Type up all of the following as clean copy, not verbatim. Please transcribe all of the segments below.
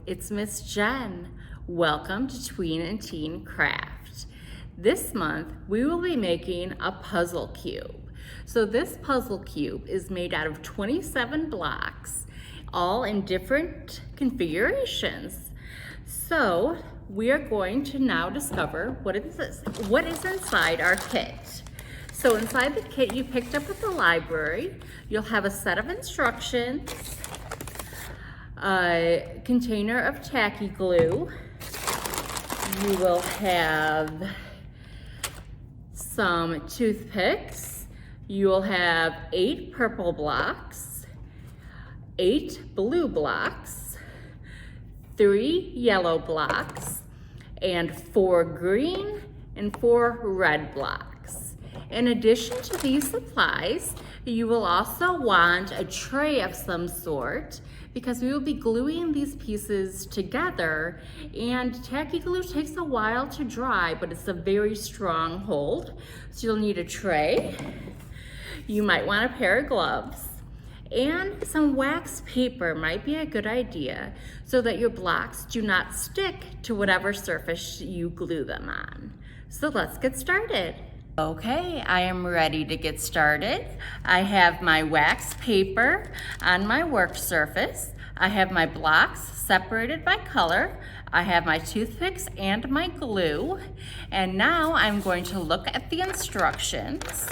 it's Miss Jen. Welcome to Tween and Teen Craft. This month, we will be making a puzzle cube. So this puzzle cube is made out of 27 blocks, all in different configurations. So we are going to now discover what is inside our kit. So inside the kit you picked up at the library, you'll have a set of instructions, a container of tacky glue. You will have some toothpicks. You will have 8 purple blocks, 8 blue blocks, 3 yellow blocks, and 4 green and 4 red blocks. In addition to these supplies, you will also want a tray of some sort because we will be gluing these pieces together, and tacky glue takes a while to dry, but it's a very strong hold. So you'll need a tray. You might want a pair of gloves, and some wax paper might be a good idea so that your blocks do not stick to whatever surface you glue them on. So let's get started. Okay, I am ready to get started. I have my wax paper on my work surface. I have my blocks separated by color. I have my toothpicks and my glue. And now I'm going to look at the instructions.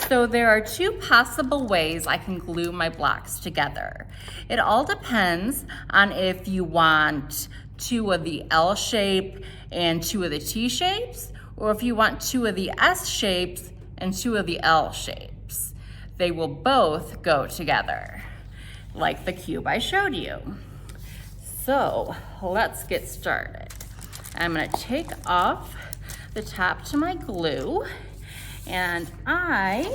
So there are 2 possible ways I can glue my blocks together. It all depends on if you want 2 of the L shape and 2 of the T shapes, or if you want 2 of the S shapes and 2 of the L shapes. They will both go together, like the cube I showed you. So let's get started. I'm gonna take off the top to my glue, and I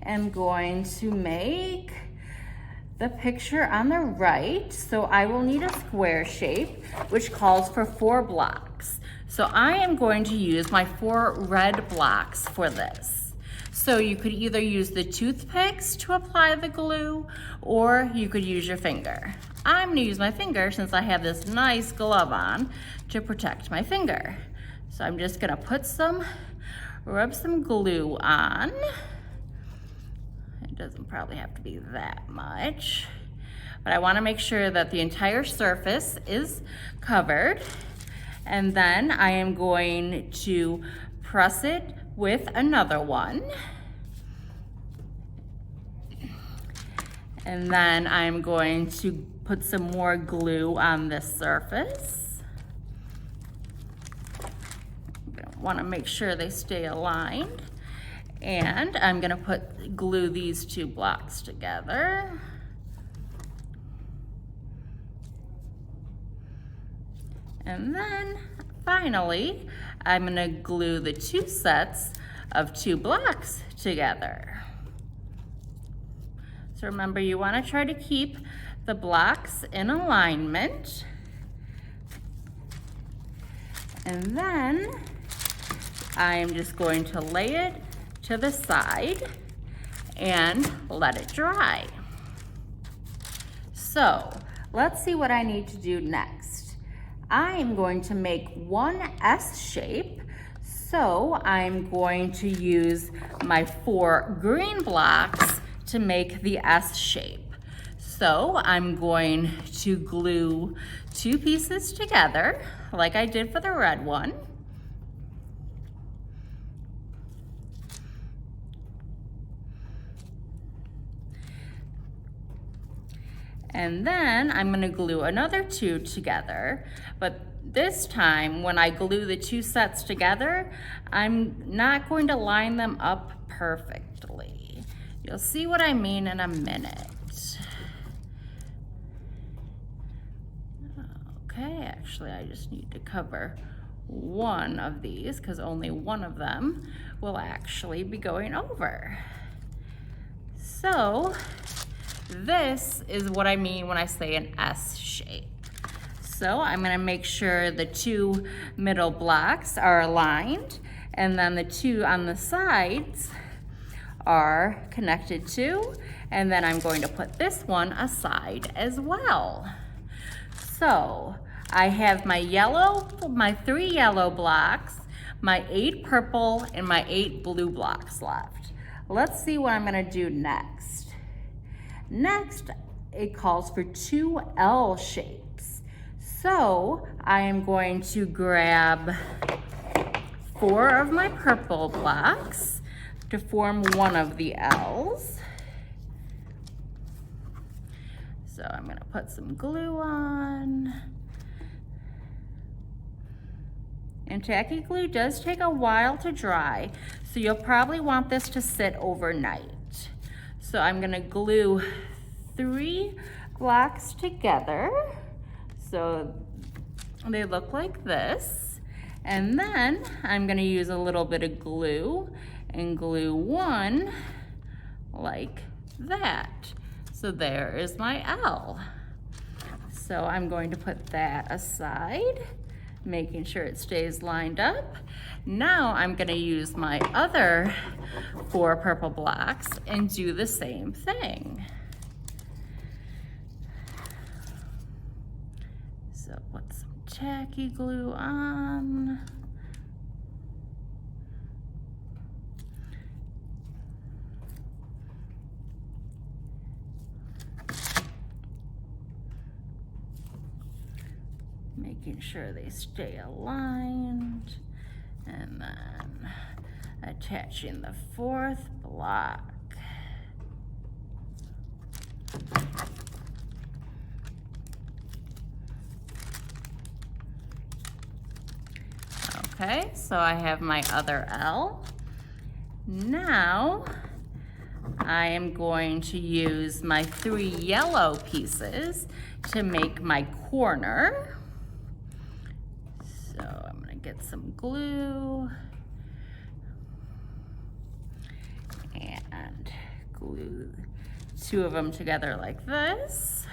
am going to make the picture on the right. So I will need a square shape, which calls for 4 blocks. So I am going to use my 4 red blocks for this. So you could either use the toothpicks to apply the glue, or you could use your finger. I'm gonna use my finger since I have this nice glove on to protect my finger. So I'm just gonna rub some glue on. It doesn't probably have to be that much, but I wanna make sure that the entire surface is covered. And then I am going to press it with another one. And then I'm going to put some more glue on this surface. I want to make sure they stay aligned. And I'm going to glue these 2 blocks together. And then finally, I'm gonna glue the 2 sets of 2 blocks together. So remember, you wanna try to keep the blocks in alignment. And then I'm just going to lay it to the side and let it dry. So let's see what I need to do next. I'm going to make one S shape, so I'm going to use my 4 green blocks to make the S shape. So I'm going to glue 2 pieces together, like I did for the red one. And then I'm gonna glue another 2 together, but this time when I glue the 2 sets together, I'm not going to line them up perfectly. You'll see what I mean in a minute. Okay, actually I just need to cover one of these because only one of them will actually be going over. So, this is what I mean when I say an S shape. So I'm gonna make sure the 2 middle blocks are aligned, and then the 2 on the sides are connected to, and then I'm going to put this one aside as well. So I have my 3 yellow blocks, my 8 purple, and my 8 blue blocks left. Let's see what I'm gonna do next. Next, it calls for 2 L shapes. So I am going to grab 4 of my purple blocks to form one of the L's. So I'm gonna put some glue on. And tacky glue does take a while to dry, so you'll probably want this to sit overnight. So I'm gonna glue 3 blocks together, so they look like this. And then I'm gonna use a little bit of glue and glue 1 like that. So there is my L. So I'm going to put that aside, making sure it stays lined up. Now I'm gonna use my other 4 purple blocks and do the same thing. So put some tacky glue on. Making sure they stay aligned, and then attaching the 4th block. Okay, so I have my other L. Now I am going to use my 3 yellow pieces to make my corner. So I'm gonna get some glue and glue 2 of them together like this.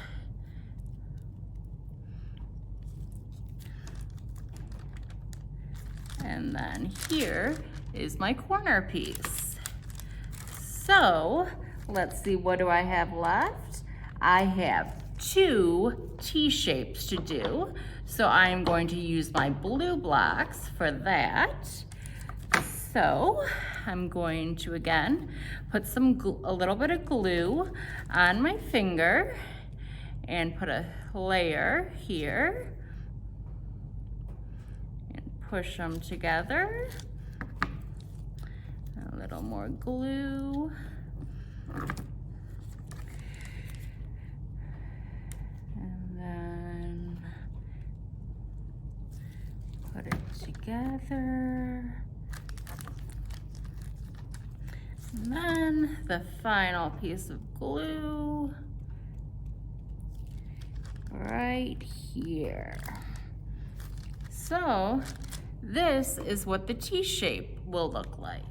And then here is my corner piece. So let's see, what do I have left? I have 2 T-shapes to do. So I am going to use my blue blocks for that. So I'm going to, again, put a little bit of glue on my finger and put a layer here and push them together. A little more glue. Put it together. And then the final piece of glue right here. So this is what the T-shape will look like.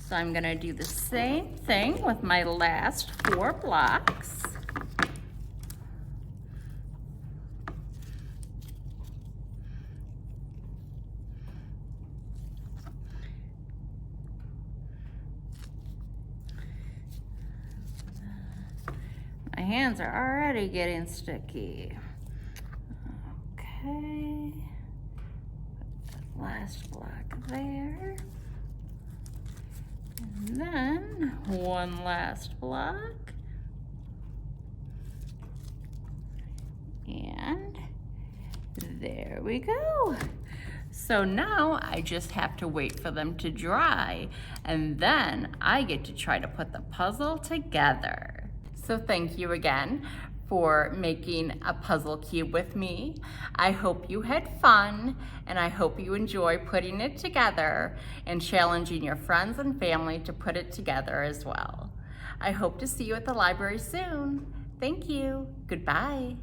So I'm gonna do the same thing with my last 4 blocks. My hands are already getting sticky. Okay, put the last block there. And then 1 last block. And there we go. So now I just have to wait for them to dry, and then I get to try to put the puzzle together. So thank you again for making a puzzle cube with me. I hope you had fun, and I hope you enjoy putting it together and challenging your friends and family to put it together as well. I hope to see you at the library soon. Thank you. Goodbye.